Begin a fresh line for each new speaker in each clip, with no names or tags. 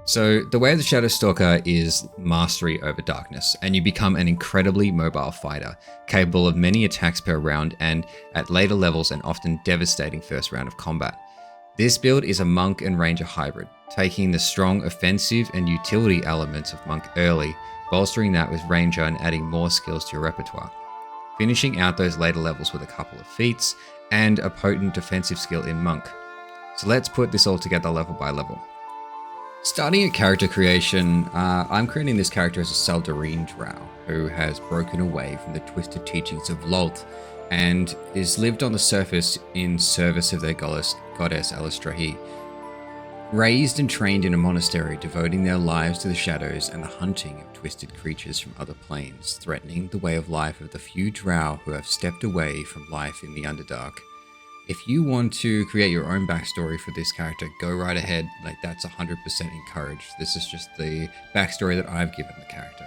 So the way of the Shadowstalker is mastery over darkness, and you become an incredibly mobile fighter, capable of many attacks per round and at later levels an often devastating first round of combat. This build is a monk and ranger hybrid, taking the strong offensive and utility elements of monk early, bolstering that with ranger and adding more skills to your repertoire, finishing out those later levels with a couple of feats and a potent defensive skill in monk. So let's put this all together level by level. Starting at character creation, I'm creating this character as a Saldarine drow who has broken away from the twisted teachings of Lolth and is lived on the surface in service of their goddess Alistrahi. Raised and trained in a monastery, devoting their lives to the shadows and the hunting of twisted creatures from other planes, threatening the way of life of the few drow who have stepped away from life in the Underdark. If you want to create your own backstory for this character, go right ahead. Like, that's 100% encouraged. This is just the backstory that I've given the character.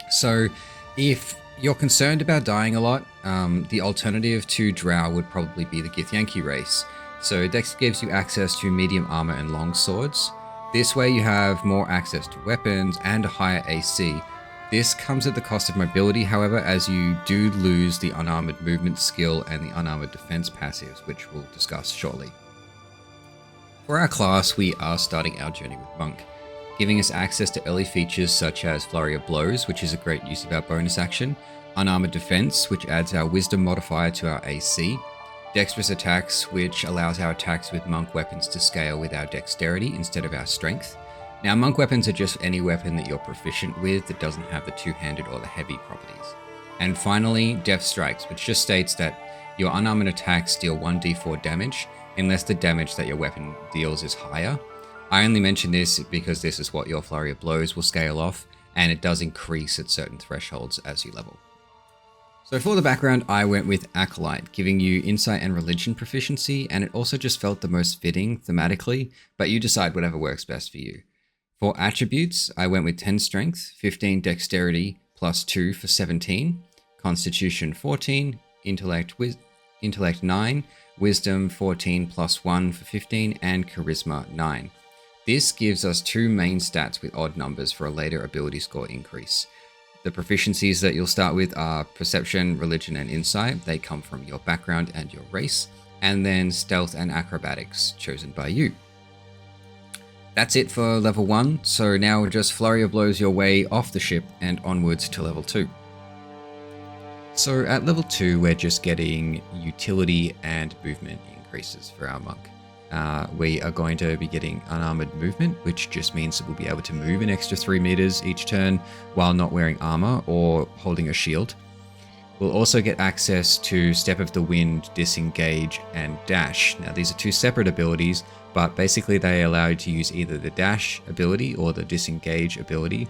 So if you're concerned about dying a lot, the alternative to drow would probably be the Githyanki race. So Dex gives you access to medium armor and long swords. This way you have more access to weapons and a higher AC. This comes at the cost of mobility, however, as you do lose the unarmored movement skill and the unarmored defense passives, which we'll discuss shortly. For our class, we are starting our journey with Monk, giving us access to early features such as Flurry of Blows, which is a great use of our bonus action, Unarmored Defense, which adds our Wisdom modifier to our AC, Dexterous Attacks, which allows our attacks with Monk weapons to scale with our Dexterity instead of our Strength. Now, monk weapons are just any weapon that you're proficient with that doesn't have the two-handed or the heavy properties. And finally, Death Strikes, which just states that your unarmored attacks deal 1d4 damage unless the damage that your weapon deals is higher. I only mention this because this is what your Flurry of Blows will scale off, and it does increase at certain thresholds as you level. So for the background, I went with Acolyte, giving you insight and religion proficiency, and it also just felt the most fitting thematically, but you decide whatever works best for you. For attributes, I went with 10 strength, 15 dexterity, plus 2 for 17, constitution 14, intellect 9, wisdom 14 plus 1 for 15, and charisma 9. This gives us two main stats with odd numbers for a later ability score increase. The proficiencies that you'll start with are perception, religion, and insight. They come from your background and your race, and then stealth and acrobatics chosen by you. That's it for level 1, so now just Flurry of Blows your way off the ship and onwards to level 2. So at level 2, we're just getting utility and movement increases for our monk. We are going to be getting unarmored movement, which just means that we'll be able to move an extra 3 meters each turn while not wearing armor or holding a shield. We'll also get access to Step of the Wind, Disengage, and Dash. Now these are two separate abilities, but basically they allow you to use either the Dash ability or the Disengage ability,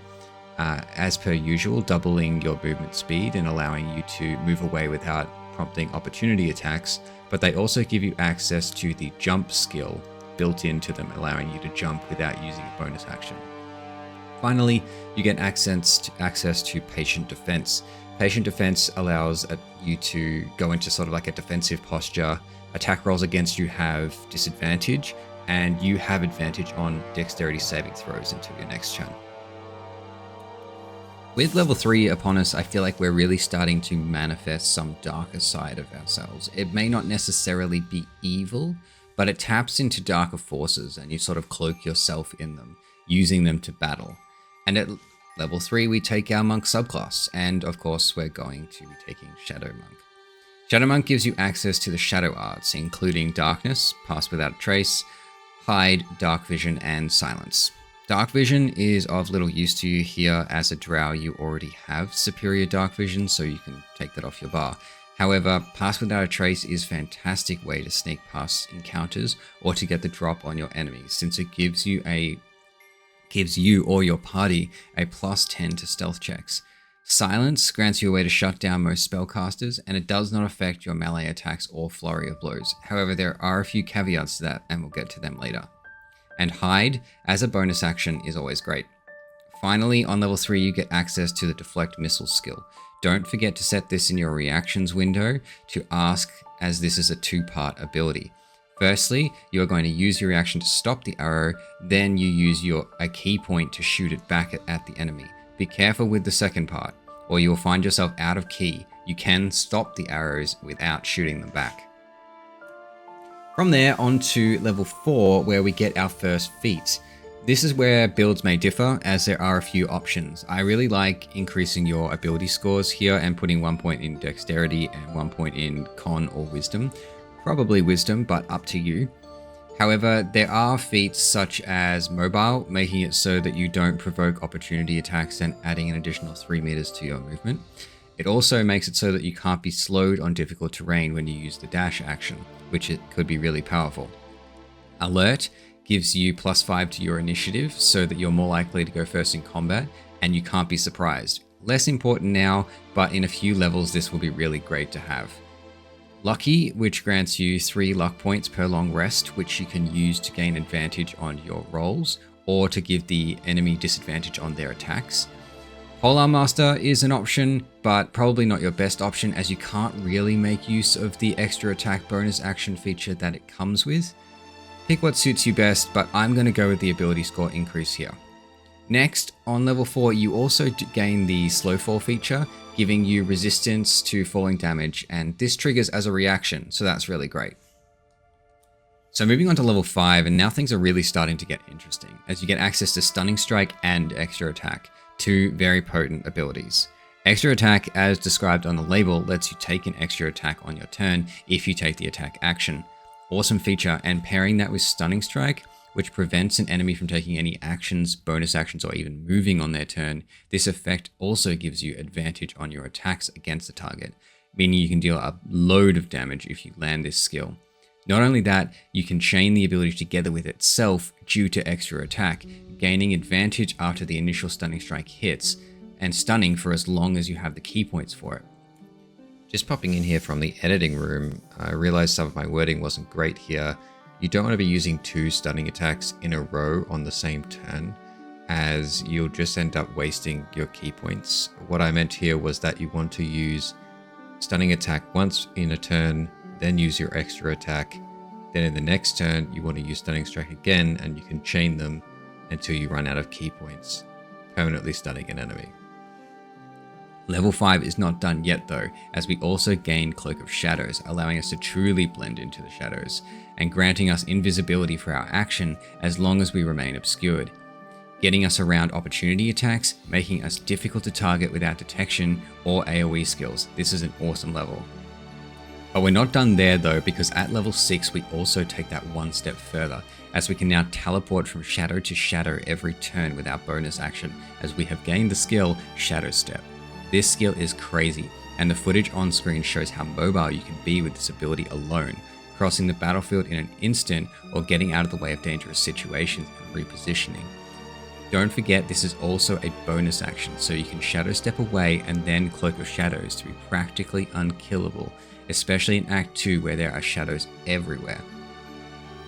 as per usual, doubling your movement speed and allowing you to move away without prompting opportunity attacks, but they also give you access to the Jump skill built into them, allowing you to jump without using a bonus action. Finally, you get access to Patient Defense. Patient Defense allows you to go into sort of like a defensive posture. Attack rolls against you have disadvantage, and you have advantage on dexterity saving throws until your next turn. With level 3 upon us, I feel like we're really starting to manifest some darker side of ourselves. It may not necessarily be evil, but it taps into darker forces, and you sort of cloak yourself in them, using them to battle. And at level 3, we take our Monk subclass, and of course, we're going to be taking Shadow Monk. Shadow Monk gives you access to the Shadow Arts, including Darkness, Pass Without a Trace, Hide, Dark Vision, and Silence. Dark Vision is of little use to you here. As a drow, you already have superior Dark Vision, so you can take that off your bar. However, Pass Without a Trace is a fantastic way to sneak past encounters or to get the drop on your enemies, since it gives you or your party a plus 10 to stealth checks. Silence grants you a way to shut down most spellcasters, and it does not affect your melee attacks or Flurry of Blows. However, there are a few caveats to that, and we'll get to them later. And Hide, as a bonus action, is always great. Finally, on level 3, you get access to the Deflect Missile skill. Don't forget to set this in your reactions window to ask, as this is a 2-part ability. Firstly, you are going to use your reaction to stop the arrow, then you use a key point to shoot it back at the enemy. Be careful with the second part, or you will find yourself out of key. You can stop the arrows without shooting them back. From there on to level 4, where we get our first feat. This is where builds may differ, as there are a few options. I really like increasing your ability scores here and putting 1 point in dexterity and 1 point in con or wisdom. Probably wisdom, but up to you. However, there are feats such as mobile, making it so that you don't provoke opportunity attacks and adding an additional 3 meters to your movement. It also makes it so that you can't be slowed on difficult terrain when you use the dash action, which it could be really powerful. Alert gives you +5 to your initiative so that you're more likely to go first in combat and you can't be surprised. Less important now, but in a few levels this will be really great to have. Lucky, which grants you 3 luck points per long rest, which you can use to gain advantage on your rolls or to give the enemy disadvantage on their attacks. Polearm Master is an option, but probably not your best option, as you can't really make use of the extra attack bonus action feature that it comes with. Pick what suits you best, but I'm going to go with the ability score increase here. Next, on level 4, you also gain the slow fall feature, giving you resistance to falling damage, and this triggers as a reaction, so that's really great. So moving on to level 5, and now things are really starting to get interesting, as you get access to Stunning Strike and Extra Attack, 2 very potent abilities. Extra Attack, as described on the label, lets you take an extra attack on your turn if you take the attack action. Awesome feature, and pairing that with Stunning Strike, which prevents an enemy from taking any actions, bonus actions, or even moving on their turn, this effect also gives you advantage on your attacks against the target, meaning you can deal a load of damage if you land this skill. Not only that, you can chain the ability together with itself due to extra attack, gaining advantage after the initial Stunning Strike hits, and stunning for as long as you have the key points for it. Just popping in here from the editing room, I realized some of my wording wasn't great here. You don't want to be using 2 stunning attacks in a row on the same turn, as you'll just end up wasting your key points. What I meant here was that you want to use stunning attack once in a turn, then use your extra attack. Then in the next turn, you want to use Stunning Strike again, and you can chain them until you run out of key points, permanently stunning an enemy. Level 5 is not done yet though, as we also gain Cloak of Shadows, allowing us to truly blend into the shadows, and granting us invisibility for our action as long as we remain obscured. Getting us around opportunity attacks, making us difficult to target without detection or AoE skills. This is an awesome level. But we're not done there though, because at level 6 we also take that one step further, as we can now teleport from shadow to shadow every turn with our bonus action, as we have gained the skill Shadow Step. This skill is crazy, and the footage on screen shows how mobile you can be with this ability alone, crossing the battlefield in an instant or getting out of the way of dangerous situations and repositioning. Don't forget, this is also a bonus action, so you can Shadow Step away and then Cloak of Shadows to be practically unkillable, especially in Act 2 where there are shadows everywhere.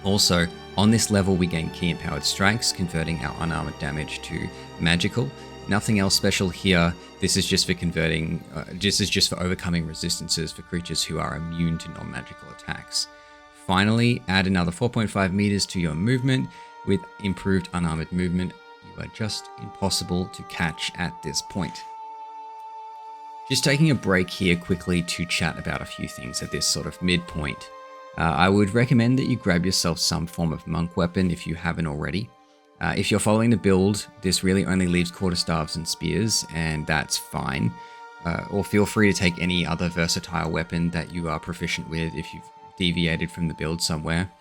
Also, on this level we gain Key Empowered Strikes, converting our unarmored damage to magical. Nothing else special here. This is just for overcoming resistances for creatures who are immune to non-magical attacks. Finally, add another 4.5 meters to your movement. With improved unarmored movement, you are just impossible to catch at this point. Just taking a break here quickly to chat about a few things at this sort of midpoint. I would recommend that you grab yourself some form of monk weapon if you haven't already. If you're following the build, this really only leaves quarterstaves and spears, and that's fine. Or feel free to take any other versatile weapon that you are proficient with if you've deviated from the build somewhere.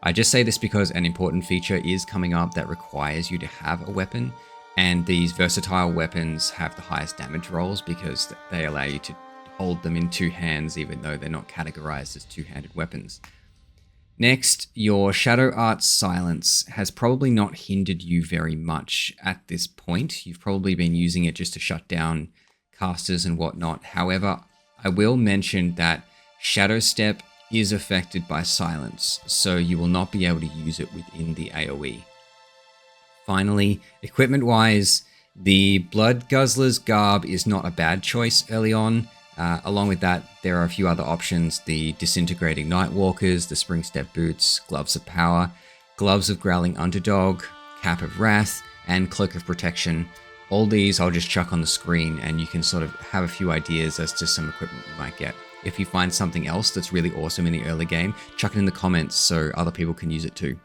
I just say this because an important feature is coming up that requires you to have a weapon, and these versatile weapons have the highest damage rolls because they allow you to hold them in 2 hands even though they're not categorized as 2-handed weapons. Next, your Shadow Art's silence has probably not hindered you very much at this point. You've probably been using it just to shut down casters and whatnot. However, I will mention that Shadow Step is affected by silence, so you will not be able to use it within the AoE. Finally, equipment-wise, the Blood Guzzler's garb is not a bad choice early on. Along with that, there are a few other options: the Disintegrating Nightwalkers, the Spring Step Boots, Gloves of Power, Gloves of Growling Underdog, Cap of Wrath, and Cloak of Protection. All these I'll just chuck on the screen and you can sort of have a few ideas as to some equipment you might get. If you find something else that's really awesome in the early game, chuck it in the comments so other people can use it too.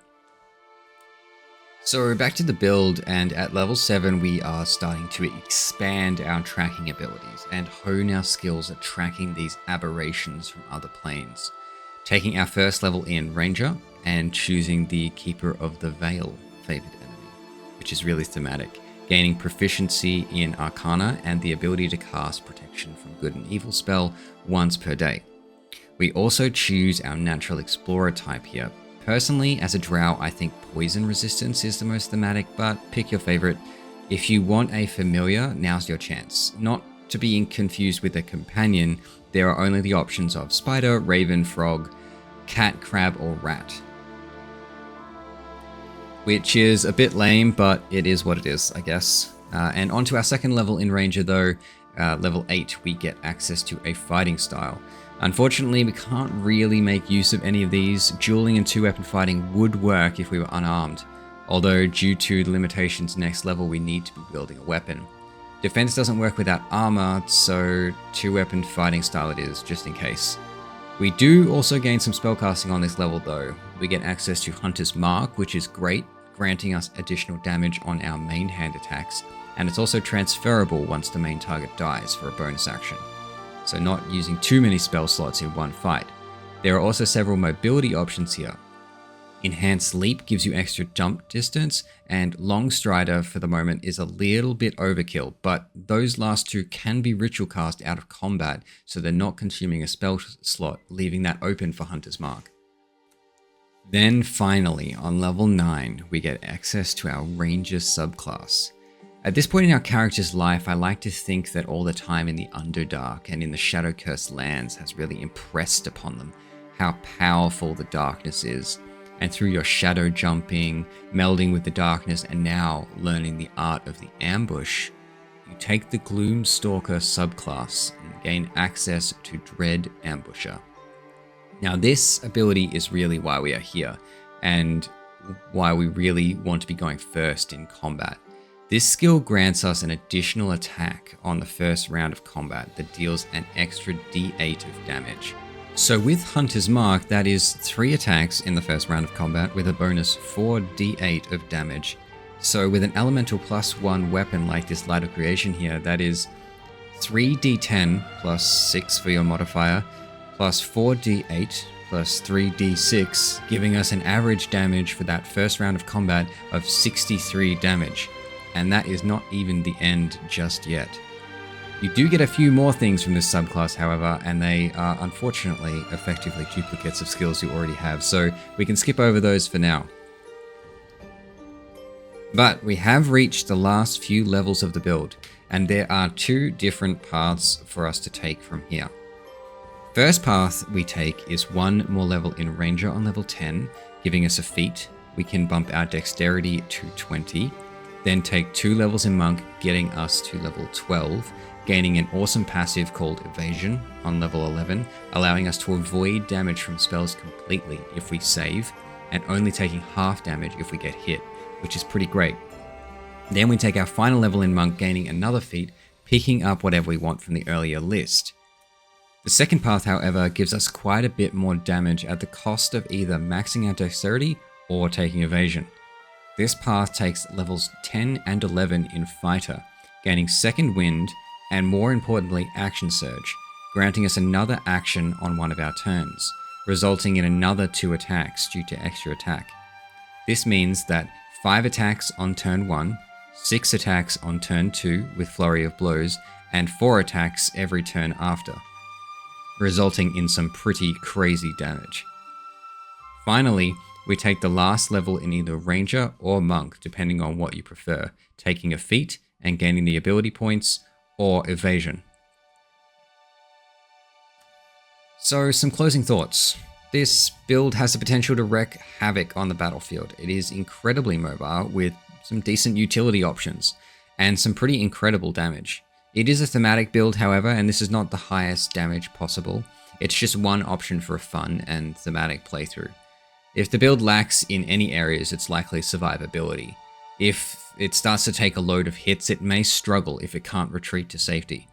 So we're back to the build, and at level 7 we are starting to expand our tracking abilities and hone our skills at tracking these aberrations from other planes. Taking our first level in Ranger and choosing the Keeper of the Veil favored enemy, which is really thematic, gaining proficiency in Arcana and the ability to cast Protection from Good and Evil spell once per day. We also choose our Natural Explorer type here. Personally, as a drow, I think poison resistance is the most thematic, but pick your favorite. If you want a familiar, now's your chance. Not to be confused with a companion, there are only the options of spider, raven, frog, cat, crab, or rat. Which is a bit lame, but it is what it is, I guess. And onto our second level in Ranger though, level 8, we get access to a fighting style. Unfortunately, we can't really make use of any of these. Dueling and 2-weapon fighting would work if we were unarmed, although due to the limitations next level, we need to be wielding a weapon. Defense doesn't work without armor, so 2-weapon fighting style it is, just in case. We do also gain some spellcasting on this level though. We get access to Hunter's Mark, which is great, granting us additional damage on our main hand attacks, and it's also transferable once the main target dies for a bonus action. So not using too many spell slots in one fight. There are also several mobility options here. Enhanced Leap gives you extra jump distance, and Long Strider for the moment is a little bit overkill, but those last two can be ritual cast out of combat, so they're not consuming a spell slot, leaving that open for Hunter's Mark. Then finally, on level 9, we get access to our Ranger subclass. At this point in our character's life, I like to think that all the time in the Underdark and in the Shadow-cursed lands has really impressed upon them how powerful the darkness is. And through your shadow jumping, melding with the darkness, and now learning the art of the ambush, you take the Gloomstalker subclass and gain access to Dread Ambusher. Now this ability is really why we are here, and why we really want to be going first in combat. This skill grants us an additional attack on the first round of combat that deals an extra d8 of damage. So with Hunter's Mark, that is 3 attacks in the first round of combat with a bonus 4d8 of damage. So with an elemental +1 weapon like this Light of Creation here, that is 3d10 plus 6 for your modifier, plus 4d8 plus 3d6, giving us an average damage for that first round of combat of 63 damage. And that is not even the end just yet. You do get a few more things from this subclass, however, and they are unfortunately effectively duplicates of skills you already have, so we can skip over those for now. But we have reached the last few levels of the build, and there are 2 different paths for us to take from here. First path we take is 1 more level in Ranger on level 10, giving us a feat. We can bump our dexterity to 20, then take 2 levels in Monk, getting us to level 12, gaining an awesome passive called Evasion on level 11, allowing us to avoid damage from spells completely if we save, and only taking half damage if we get hit, which is pretty great. Then we take our final level in Monk, gaining another feat, picking up whatever we want from the earlier list. The second path, however, gives us quite a bit more damage at the cost of either maxing our dexterity or taking Evasion. This path takes levels 10 and 11 in Fighter, gaining Second Wind, and more importantly, Action Surge, granting us another action on one of our turns, resulting in another 2 attacks due to extra attack. This means that 5 attacks on turn 1, 6 attacks on turn 2 with Flurry of Blows, and 4 attacks every turn after, resulting in some pretty crazy damage. Finally, we take the last level in either Ranger or Monk, depending on what you prefer, taking a feat and gaining the ability points, or Evasion. So some closing thoughts. This build has the potential to wreak havoc on the battlefield. It is incredibly mobile with some decent utility options and some pretty incredible damage. It is a thematic build, however, and this is not the highest damage possible. It's just one option for a fun and thematic playthrough. If the build lacks in any areas, it's likely survivability. If it starts to take a load of hits, it may struggle if it can't retreat to safety.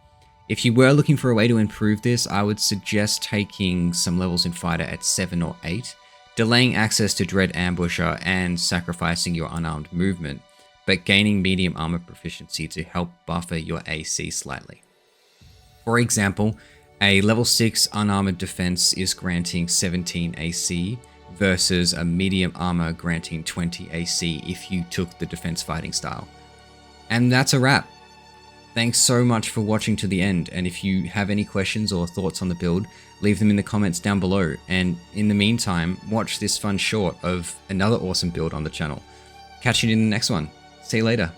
If you were looking for a way to improve this, I would suggest taking some levels in Fighter at 7 or 8, delaying access to Dread Ambusher and sacrificing your unarmed movement, but gaining medium armor proficiency to help buffer your AC slightly. For example, a level 6 unarmored defense is granting 17 AC versus a medium armor granting 20 AC if you took the defense fighting style. And that's a wrap. Thanks so much for watching to the end, and if you have any questions or thoughts on the build, leave them in the comments down below, and in the meantime, watch this fun short of another awesome build on the channel. Catch you in the next one. See you later.